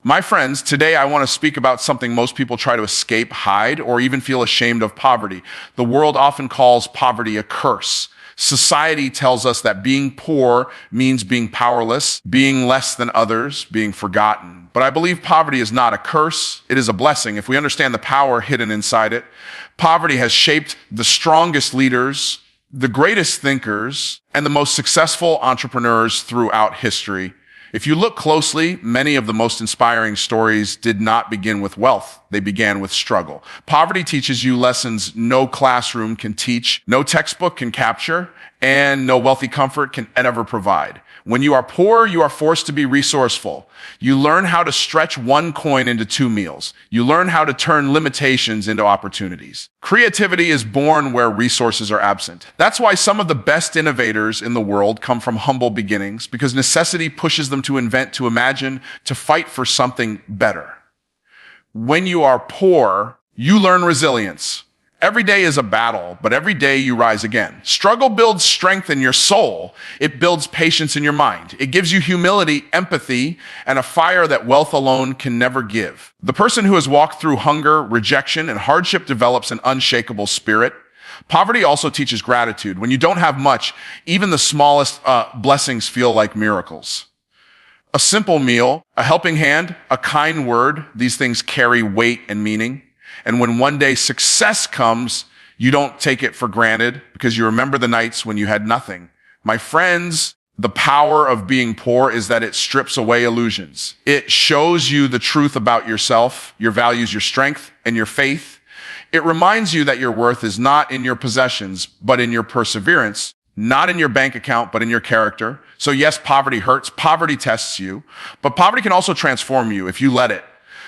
My friends, today I want to speak about something most people try to escape, hide, or even feel ashamed of: poverty. The world often calls poverty a curse. Society tells us that being poor means being powerless, being less than others, being forgotten. But I believe poverty is not a curse, it is a blessing if we understand the power hidden inside it. Poverty has shaped the strongest leaders, the greatest thinkers, and the most successful entrepreneurs throughout history. If you look closely, many of the most inspiring stories did not begin with wealth. They began with struggle. Poverty teaches you lessons no classroom can teach, no textbook can capture, and no wealthy comfort can ever provide. When you are poor, you are forced to be resourceful. You learn how to stretch one coin into 2 meals. You learn how to turn limitations into opportunities. Creativity is born where resources are absent. That's why some of the best innovators in the world come from humble beginnings, because necessity pushes them to invent, to imagine, to fight for something better. When you are poor, you learn resilience. Every day is a battle, but every day you rise again. Struggle builds strength in your soul. It builds patience in your mind. It gives you humility, empathy, and a fire that wealth alone can never give. The person who has walked through hunger, rejection, and hardship develops an unshakable spirit. Poverty also teaches gratitude. When you don't have much, even the smallest blessings feel like miracles. A simple meal, a helping hand, a kind word, these things carry weight and meaning. And when one day success comes, you don't take it for granted because you remember the nights when you had nothing. My friends, the power of being poor is that it strips away illusions. It shows you the truth about yourself, your values, your strength, and your faith. It reminds you that your worth is not in your possessions, but in your perseverance, not in your bank account, but in your character. So yes, poverty hurts. Poverty tests you, but poverty can also transform you if you let it.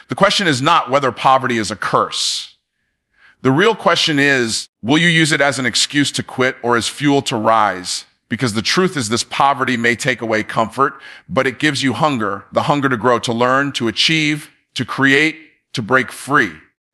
The question is not whether poverty is a curse. The real question is, will you use it as an excuse to quit or as fuel to rise? Because the truth is, this poverty may take away comfort, but it gives you hunger, the hunger to grow, to learn, to achieve, to create, to break free.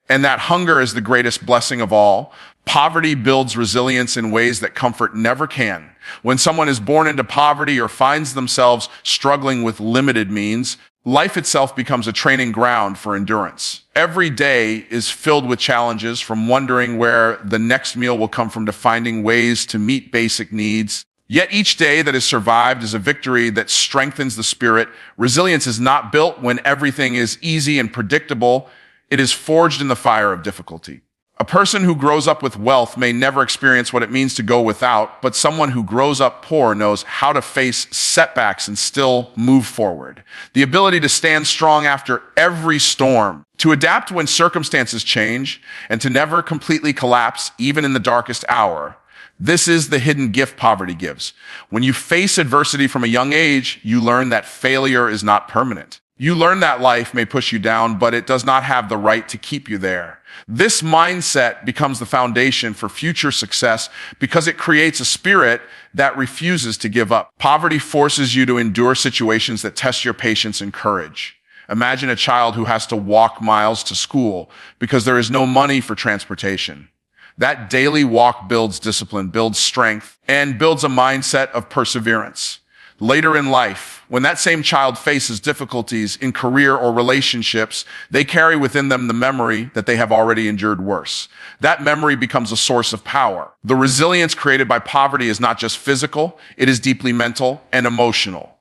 And that hunger is the greatest blessing of all. Poverty builds resilience in ways that comfort never can. When someone is born into poverty or finds themselves struggling with limited means, life itself becomes a training ground for endurance. Every day is filled with challenges, from wondering where the next meal will come from to finding ways to meet basic needs. Yet each day that is survived is a victory that strengthens the spirit. Resilience is not built when everything is easy and predictable. It is forged in the fire of difficulty. A person who grows up with wealth may never experience what it means to go without, but someone who grows up poor knows how to face setbacks and still move forward. The ability to stand strong after every storm, to adapt when circumstances change, and to never completely collapse even in the darkest hour. This is the hidden gift poverty gives. When you face adversity from a young age, you learn that failure is not permanent. You learn that life may push you down, but it does not have the right to keep you there. This mindset becomes the foundation for future success because it creates a spirit that refuses to give up. Poverty forces you to endure situations that test your patience and courage. Imagine a child who has to walk miles to school because there is no money for transportation. That daily walk builds discipline, builds strength, and builds a mindset of perseverance. Later in life, when that same child faces difficulties in career or relationships, they carry within them the memory that they have already endured worse. That memory becomes a source of power. The resilience created by poverty is not just physical, it is deeply mental and emotional.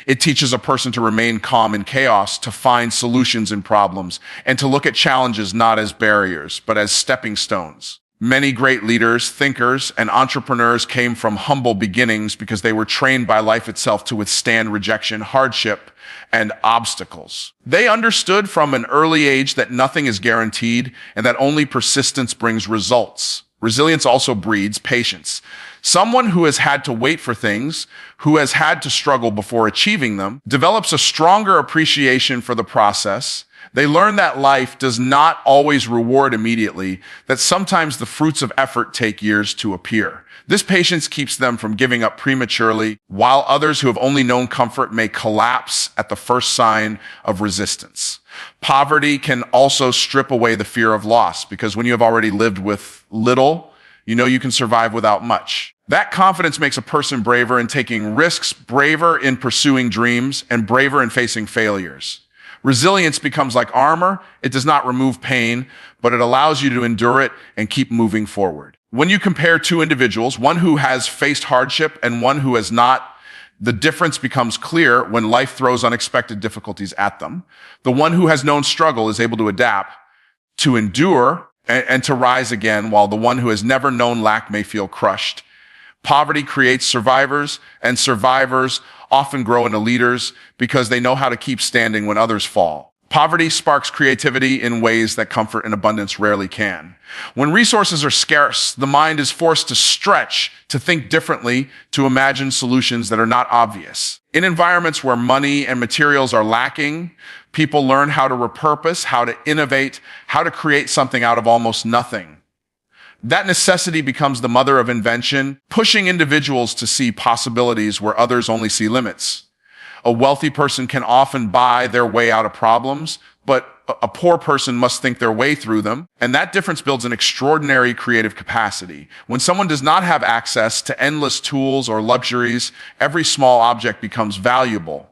It teaches a person to remain calm in chaos, to find solutions in problems, and to look at challenges not as barriers, but as stepping stones. Many great leaders, thinkers, and entrepreneurs came from humble beginnings because they were trained by life itself to withstand rejection, hardship, and obstacles. They understood from an early age that nothing is guaranteed and that only persistence brings results. Resilience also breeds patience. Someone who has had to wait for things, who has had to struggle before achieving them, develops a stronger appreciation for the process. They learn that life does not always reward immediately, that sometimes the fruits of effort take years to appear. This patience keeps them from giving up prematurely, while others who have only known comfort may collapse at the first sign of resistance. Poverty can also strip away the fear of loss, because when you have already lived with little, you know you can survive without much. That confidence makes a person braver in taking risks, braver in pursuing dreams, and braver in facing failures. Resilience becomes like armor. It does not remove pain, but it allows you to endure it and keep moving forward. When you compare two individuals, one who has faced hardship and one who has not, the difference becomes clear when life throws unexpected difficulties at them. The one who has known struggle is able to adapt, to endure, and to rise again, while the one who has never known lack may feel crushed. Poverty creates survivors, and survivors often grow into leaders because they know how to keep standing when others fall. Poverty sparks creativity in ways that comfort and abundance rarely can. When resources are scarce, the mind is forced to stretch, to think differently, to imagine solutions that are not obvious. In environments where money and materials are lacking, people learn how to repurpose, how to innovate, how to create something out of almost nothing. That necessity becomes the mother of invention, pushing individuals to see possibilities where others only see limits. A wealthy person can often buy their way out of problems, but a poor person must think their way through them. And that difference builds an extraordinary creative capacity. When someone does not have access to endless tools or luxuries, every small object becomes valuable.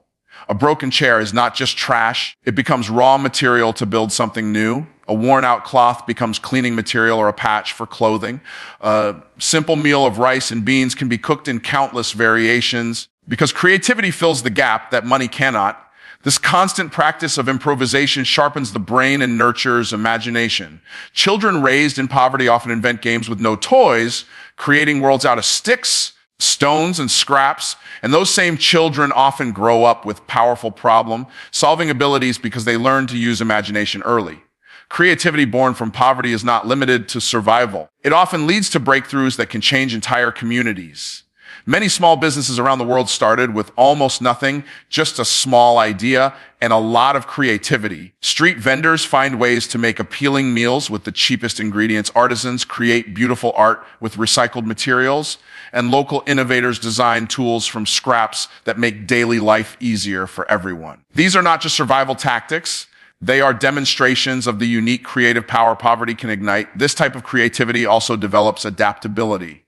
A broken chair is not just trash. It becomes raw material to build something new. A worn-out cloth becomes cleaning material or a patch for clothing. A simple meal of rice and beans can be cooked in countless variations. Because creativity fills the gap that money cannot, this constant practice of improvisation sharpens the brain and nurtures imagination. Children raised in poverty often invent games with no toys, creating worlds out of sticks, stones, and scraps. And those same children often grow up with powerful problem-solving abilities because they learn to use imagination early. Creativity born from poverty is not limited to survival. It often leads to breakthroughs that can change entire communities. Many small businesses around the world started with almost nothing, just a small idea and a lot of creativity. Street vendors find ways to make appealing meals with the cheapest ingredients. Artisans create beautiful art with recycled materials, and local innovators design tools from scraps that make daily life easier for everyone. These are not just survival tactics. They are demonstrations of the unique creative power poverty can ignite. This type of creativity also develops adaptability.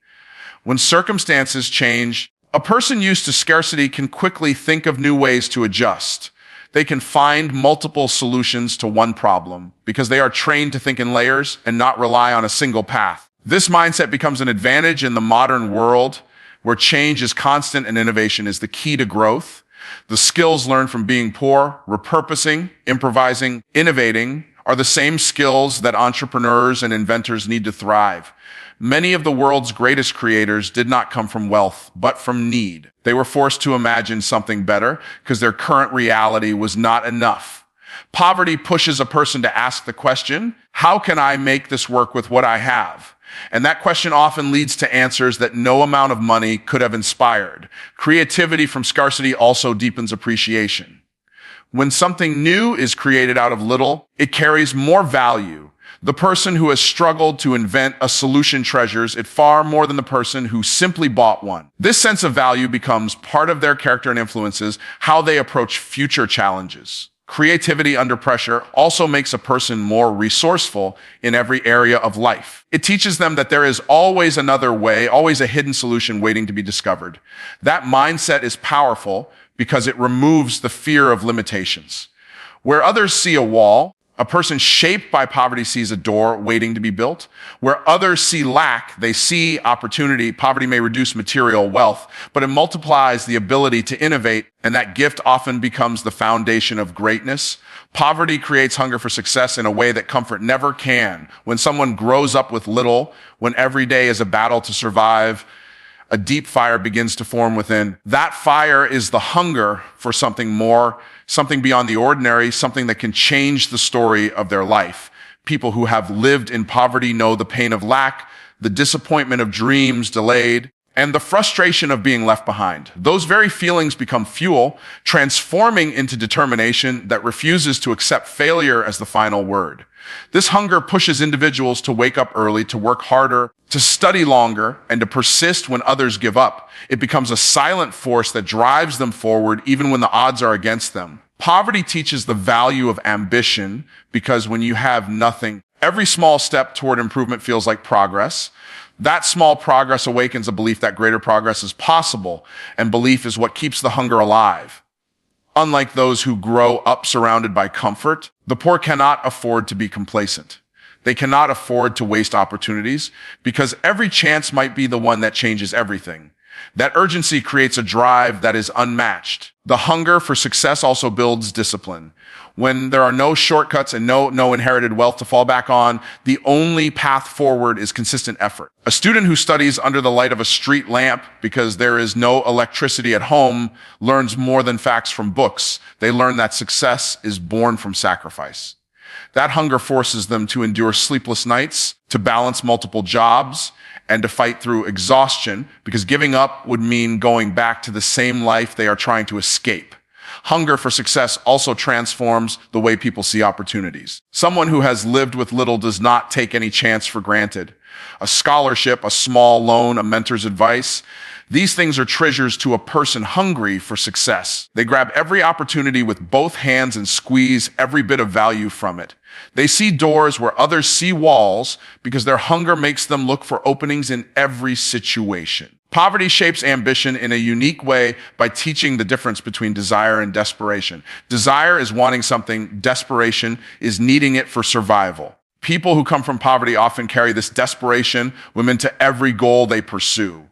When circumstances change, a person used to scarcity can quickly think of new ways to adjust. They can find multiple solutions to one problem because they are trained to think in layers and not rely on a single path. This mindset becomes an advantage in the modern world where change is constant and innovation is the key to growth. The skills learned from being poor, repurposing, improvising, innovating, are the same skills that entrepreneurs and inventors need to thrive. Many of the world's greatest creators did not come from wealth, but from need. They were forced to imagine something better because their current reality was not enough. Poverty pushes a person to ask the question, how can I make this work with what I have? And that question often leads to answers that no amount of money could have inspired. Creativity from scarcity also deepens appreciation. When something new is created out of little, it carries more value. The person who has struggled to invent a solution treasures it far more than the person who simply bought one. This sense of value becomes part of their character and influences how they approach future challenges. Creativity under pressure also makes a person more resourceful in every area of life. It teaches them that there is always another way, always a hidden solution waiting to be discovered. That mindset is powerful because it removes the fear of limitations. Where others see a wall, a person shaped by poverty sees a door waiting to be built. Where others see lack, they see opportunity. Poverty may reduce material wealth, but it multiplies the ability to innovate, and that gift often becomes the foundation of greatness. Poverty creates hunger for success in a way that comfort never can. When someone grows up with little, when every day is a battle to survive, a deep fire begins to form within. That fire is the hunger for something more, something beyond the ordinary, something that can change the story of their life. People who have lived in poverty know the pain of lack, the disappointment of dreams delayed, and the frustration of being left behind. Those very feelings become fuel, transforming into determination that refuses to accept failure as the final word. This hunger pushes individuals to wake up early, to work harder, to study longer, and to persist when others give up. It becomes a silent force that drives them forward even when the odds are against them. Poverty teaches the value of ambition because when you have nothing, every small step toward improvement feels like progress. That small progress awakens a belief that greater progress is possible, and belief is what keeps the hunger alive. Unlike those who grow up surrounded by comfort, the poor cannot afford to be complacent. They cannot afford to waste opportunities because every chance might be the one that changes everything. That urgency creates a drive that is unmatched. The hunger for success also builds discipline. When there are no shortcuts and no inherited wealth to fall back on, the only path forward is consistent effort. A student who studies under the light of a street lamp because there is no electricity at home learns more than facts from books. They learn that success is born from sacrifice. That hunger forces them to endure sleepless nights, to balance multiple jobs, and to fight through exhaustion, because giving up would mean going back to the same life they are trying to escape. Hunger for success also transforms the way people see opportunities. Someone who has lived with little does not take any chance for granted. A scholarship, a small loan, a mentor's advice, these things are treasures to a person hungry for success. They grab every opportunity with both hands and squeeze every bit of value from it. They see doors where others see walls because their hunger makes them look for openings in every situation. Poverty shapes ambition in a unique way by teaching the difference between desire and desperation. Desire is wanting something, desperation is needing it for survival. People who come from poverty often carry this desperation into every goal they pursue.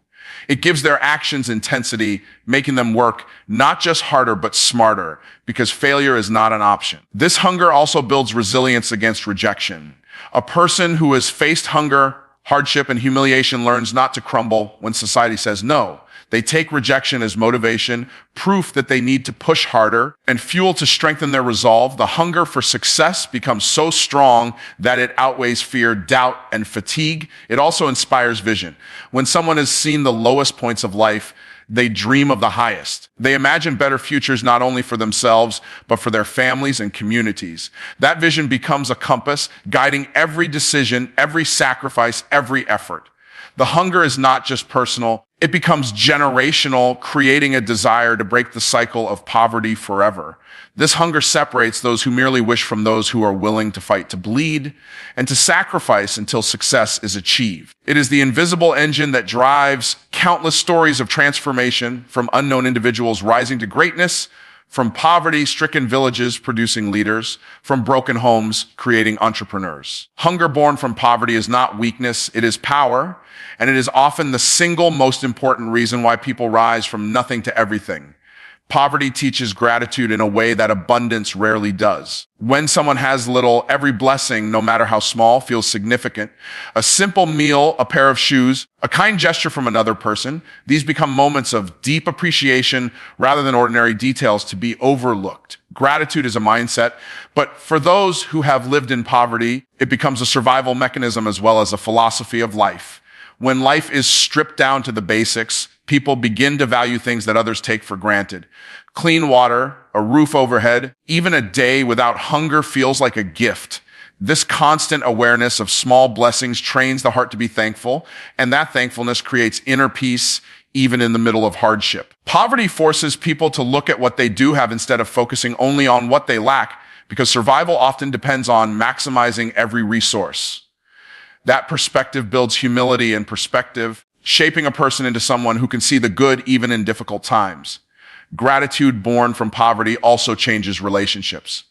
It gives their actions intensity, making them work not just harder, but smarter, because failure is not an option. This hunger also builds resilience against rejection. A person who has faced hunger, hardship, and humiliation learns not to crumble when society says no. They take rejection as motivation, proof that they need to push harder, and fuel to strengthen their resolve. The hunger for success becomes so strong that it outweighs fear, doubt, and fatigue. It also inspires vision. When someone has seen the lowest points of life, they dream of the highest. They imagine better futures not only for themselves, but for their families and communities. That vision becomes a compass, guiding every decision, every sacrifice, every effort. The hunger is not just personal, it becomes generational, creating a desire to break the cycle of poverty forever. This hunger separates those who merely wish from those who are willing to fight to bleed and to sacrifice until success is achieved. It is the invisible engine that drives countless stories of transformation, from unknown individuals rising to greatness, from poverty-stricken villages producing leaders, from broken homes creating entrepreneurs. Hunger born from poverty is not weakness, it is power, and it is often the single most important reason why people rise from nothing to everything. Poverty teaches gratitude in a way that abundance rarely does. When someone has little, every blessing, no matter how small, feels significant. A simple meal, a pair of shoes, a kind gesture from another person, these become moments of deep appreciation rather than ordinary details to be overlooked. Gratitude is a mindset, but for those who have lived in poverty, it becomes a survival mechanism as well as a philosophy of life. When life is stripped down to the basics, people begin to value things that others take for granted. Clean water, a roof overhead, even a day without hunger feels like a gift. This constant awareness of small blessings trains the heart to be thankful, and that thankfulness creates inner peace even in the middle of hardship. Poverty forces people to look at what they do have instead of focusing only on what they lack, because survival often depends on maximizing every resource. That perspective builds humility and perspective, shaping a person into someone who can see the good even in difficult times. Gratitude born from poverty also changes relationships.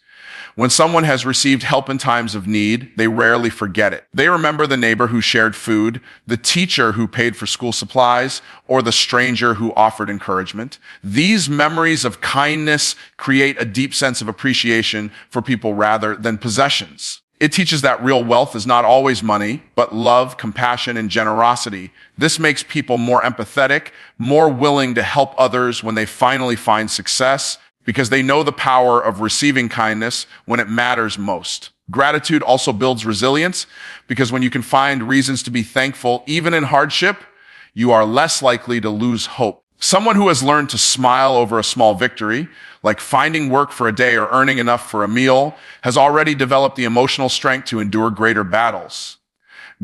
When someone has received help in times of need, they rarely forget it. They remember the neighbor who shared food, the teacher who paid for school supplies, or the stranger who offered encouragement. These memories of kindness create a deep sense of appreciation for people rather than possessions. It teaches that real wealth is not always money, but love, compassion, and generosity. This makes people more empathetic, more willing to help others when they finally find success, because they know the power of receiving kindness when it matters most. Gratitude also builds resilience, because when you can find reasons to be thankful, even in hardship, you are less likely to lose hope. Someone who has learned to smile over a small victory, like finding work for a day or earning enough for a meal, has already developed the emotional strength to endure greater battles.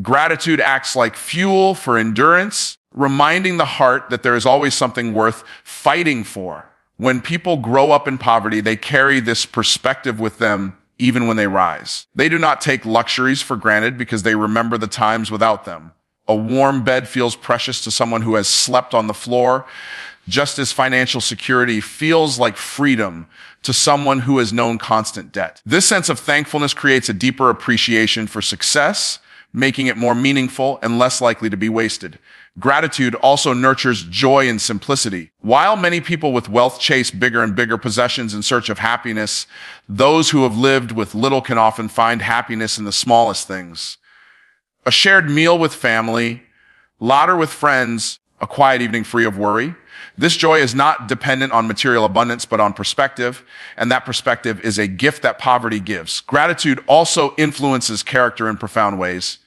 Gratitude acts like fuel for endurance, reminding the heart that there is always something worth fighting for. When people grow up in poverty, they carry this perspective with them even when they rise. They do not take luxuries for granted because they remember the times without them. A warm bed feels precious to someone who has slept on the floor. just as financial security feels like freedom to someone who has known constant debt. This sense of thankfulness creates a deeper appreciation for success, making it more meaningful and less likely to be wasted. Gratitude also nurtures joy and simplicity. While many people with wealth chase bigger and bigger possessions in search of happiness, those who have lived with little can often find happiness in the smallest things. A shared meal with family, laughter with friends, a quiet evening free of worry. This joy is not dependent on material abundance, but on perspective, and that perspective is a gift that poverty gives. Gratitude also influences character in profound ways.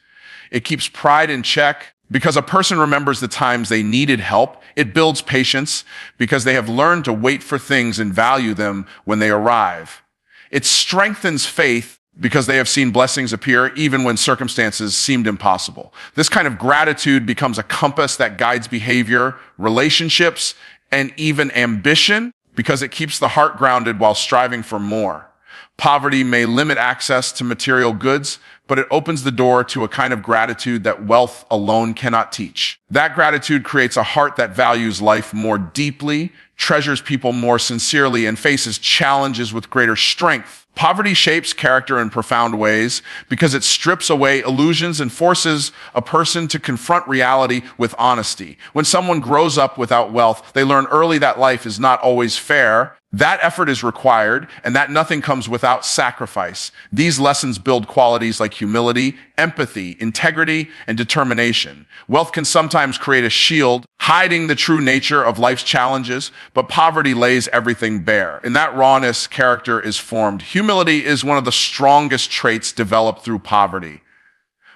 It keeps pride in check because a person remembers the times they needed help. It builds patience because they have learned to wait for things and value them when they arrive. It strengthens faith because they have seen blessings appear even when circumstances seemed impossible. This kind of gratitude becomes a compass that guides behavior, relationships, and even ambition because it keeps the heart grounded while striving for more. Poverty may limit access to material goods, but it opens the door to a kind of gratitude that wealth alone cannot teach. That gratitude creates a heart that values life more deeply, treasures people more sincerely, and faces challenges with greater strength. Poverty shapes character in profound ways because it strips away illusions and forces a person to confront reality with honesty. When someone grows up without wealth, they learn early that life is not always fair. That effort is required, and that nothing comes without sacrifice. These lessons build qualities like humility, empathy, integrity, and determination. Wealth can sometimes create a shield, hiding the true nature of life's challenges, but poverty lays everything bare. In that rawness, character is formed. Humility is one of the strongest traits developed through poverty.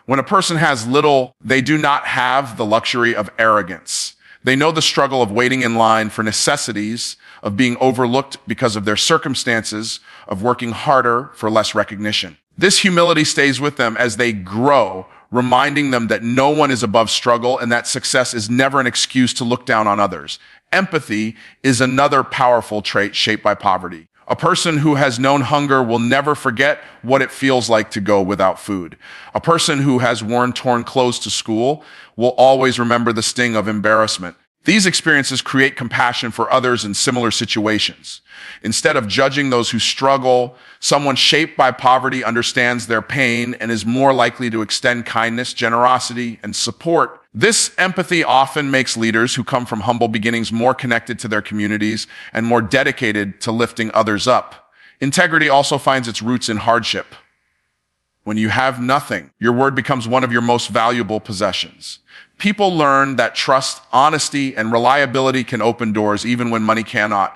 When a person has little, they do not have the luxury of arrogance. They know the struggle of waiting in line for necessities, of being overlooked because of their circumstances, of working harder for less recognition. This humility stays with them as they grow, reminding them that no one is above struggle and that success is never an excuse to look down on others. Empathy is another powerful trait shaped by poverty. A person who has known hunger will never forget what it feels like to go without food. A person who has worn torn clothes to school will always remember the sting of embarrassment. These experiences create compassion for others in similar situations. Instead of judging those who struggle, someone shaped by poverty understands their pain and is more likely to extend kindness, generosity, and support. This empathy often makes leaders who come from humble beginnings more connected to their communities and more dedicated to lifting others up. Integrity also finds its roots in hardship. When you have nothing, your word becomes one of your most valuable possessions. People learn that trust, honesty, and reliability can open doors even when money cannot.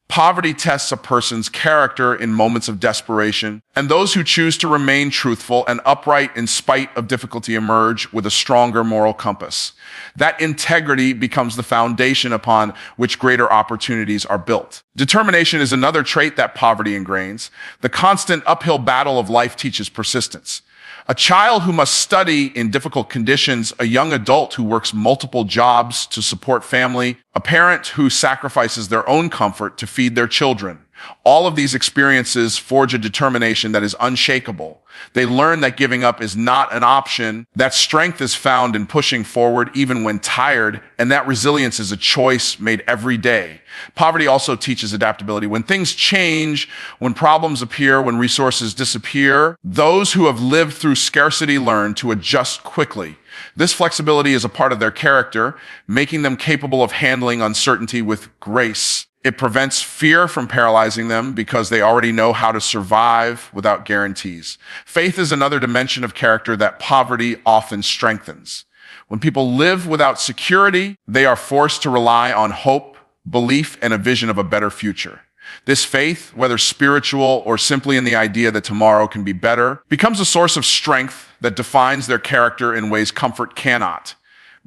Poverty tests a person's character in moments of desperation, and those who choose to remain truthful and upright in spite of difficulty emerge with a stronger moral compass. That integrity becomes the foundation upon which greater opportunities are built. Determination is another trait that poverty ingrains. The constant uphill battle of life teaches persistence. A child who must study in difficult conditions, a young adult who works multiple jobs to support family, a parent who sacrifices their own comfort to feed their children. All of these experiences forge a determination that is unshakable. They learn that giving up is not an option, that strength is found in pushing forward even when tired, and that resilience is a choice made every day. Poverty also teaches adaptability. When things change, when problems appear, when resources disappear, those who have lived through scarcity learn to adjust quickly. This flexibility is a part of their character, making them capable of handling uncertainty with grace. It prevents fear from paralyzing them because they already know how to survive without guarantees. Faith is another dimension of character that poverty often strengthens. When people live without security, they are forced to rely on hope, belief, and a vision of a better future. This faith, whether spiritual or simply in the idea that tomorrow can be better, becomes a source of strength that defines their character in ways comfort cannot.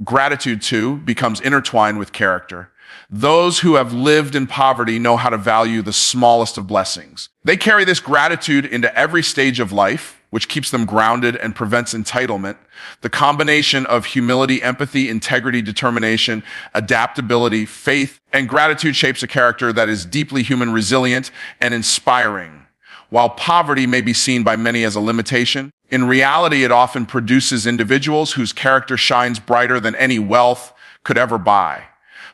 Gratitude, too, becomes intertwined with character. Those who have lived in poverty know how to value the smallest of blessings. They carry this gratitude into every stage of life, which keeps them grounded and prevents entitlement. The combination of humility, empathy, integrity, determination, adaptability, faith, and gratitude shapes a character that is deeply human, resilient, and inspiring. While poverty may be seen by many as a limitation, in reality, it often produces individuals whose character shines brighter than any wealth could ever buy.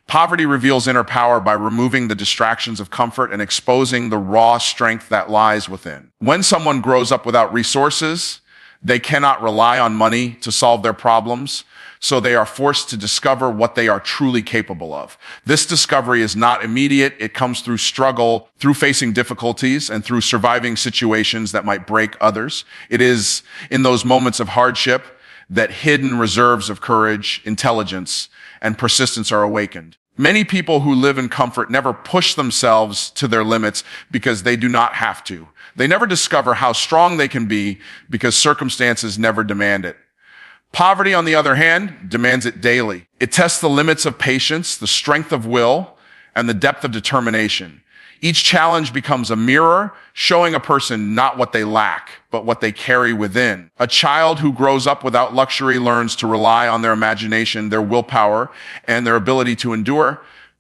Poverty reveals inner power by removing the distractions of comfort and exposing the raw strength that lies within. When someone grows up without resources, they cannot rely on money to solve their problems, so they are forced to discover what they are truly capable of. This discovery is not immediate. It comes through struggle, through facing difficulties, and through surviving situations that might break others. It is in those moments of hardship that hidden reserves of courage, intelligence, and persistence are awakened. Many people who live in comfort never push themselves to their limits because they do not have to. They never discover how strong they can be because circumstances never demand it. Poverty, on the other hand, demands it daily. It tests the limits of patience, the strength of will, and the depth of determination. Each challenge becomes a mirror, showing a person not what they lack, but what they carry within. A child who grows up without luxury learns to rely on their imagination, their willpower, and their ability to endure.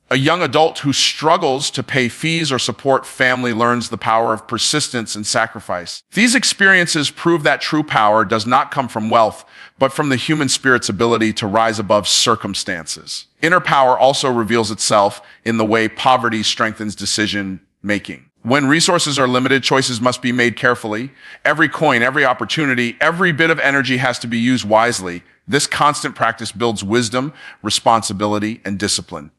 A young adult who struggles to pay fees or support family learns the power of persistence and sacrifice. These experiences prove that true power does not come from wealth, but from the human spirit's ability to rise above circumstances. Inner power also reveals itself in the way poverty strengthens decision making. When resources are limited, choices must be made carefully. Every coin, every opportunity, every bit of energy has to be used wisely. This constant practice builds wisdom, responsibility, and discipline.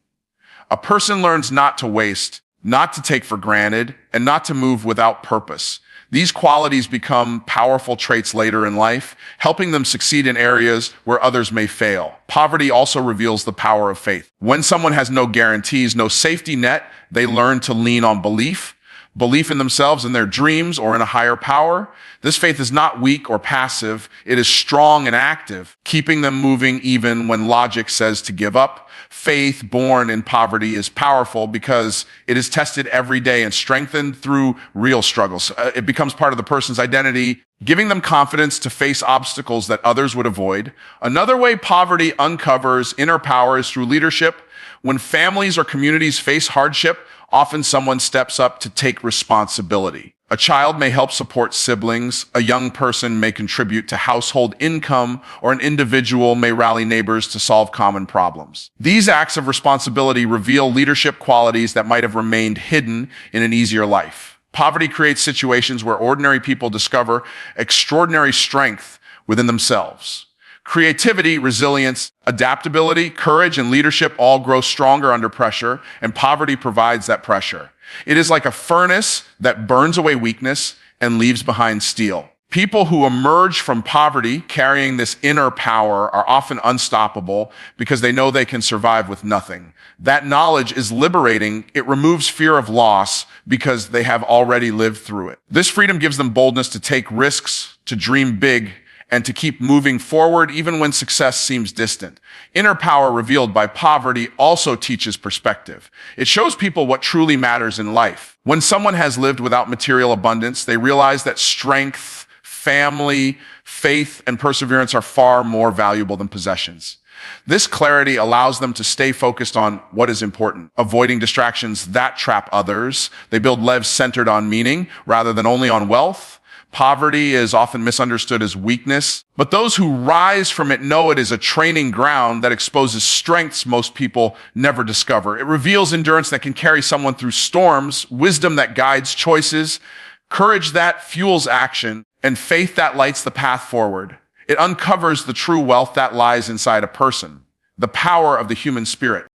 A person learns not to waste, not to take for granted, and not to move without purpose. These qualities become powerful traits later in life, helping them succeed in areas where others may fail. Poverty also reveals the power of faith. When someone has no guarantees, no safety net, they learn to lean on belief in themselves and their dreams or in a higher power. This faith is not weak or passive. It is strong and active, keeping them moving even when logic says to give up. Faith born in poverty is powerful because it is tested every day and strengthened through real struggles. It becomes part of the person's identity, giving them confidence to face obstacles that others would avoid. Another way poverty uncovers inner power is through leadership. When families or communities face hardship, often someone steps up to take responsibility. A child may help support siblings, a young person may contribute to household income, or an individual may rally neighbors to solve common problems. These acts of responsibility reveal leadership qualities that might have remained hidden in an easier life. Poverty creates situations where ordinary people discover extraordinary strength within themselves. Creativity, resilience, adaptability, courage, and leadership all grow stronger under pressure, and poverty provides that pressure. It is like a furnace that burns away weakness and leaves behind steel. People who emerge from poverty carrying this inner power are often unstoppable because they know they can survive with nothing. That knowledge is liberating. It removes fear of loss because they have already lived through it. This freedom gives them boldness to take risks, to dream big, and to keep moving forward even when success seems distant. Inner power revealed by poverty also teaches perspective. It shows people what truly matters in life. When someone has lived without material abundance, they realize that strength, family, faith, and perseverance are far more valuable than possessions. This clarity allows them to stay focused on what is important, avoiding distractions that trap others. They build lives centered on meaning rather than only on wealth. Poverty is often misunderstood as weakness, but those who rise from it know it is a training ground that exposes strengths most people never discover. It reveals endurance that can carry someone through storms, wisdom that guides choices, courage that fuels action, and faith that lights the path forward. It uncovers the true wealth that lies inside a person, the power of the human spirit.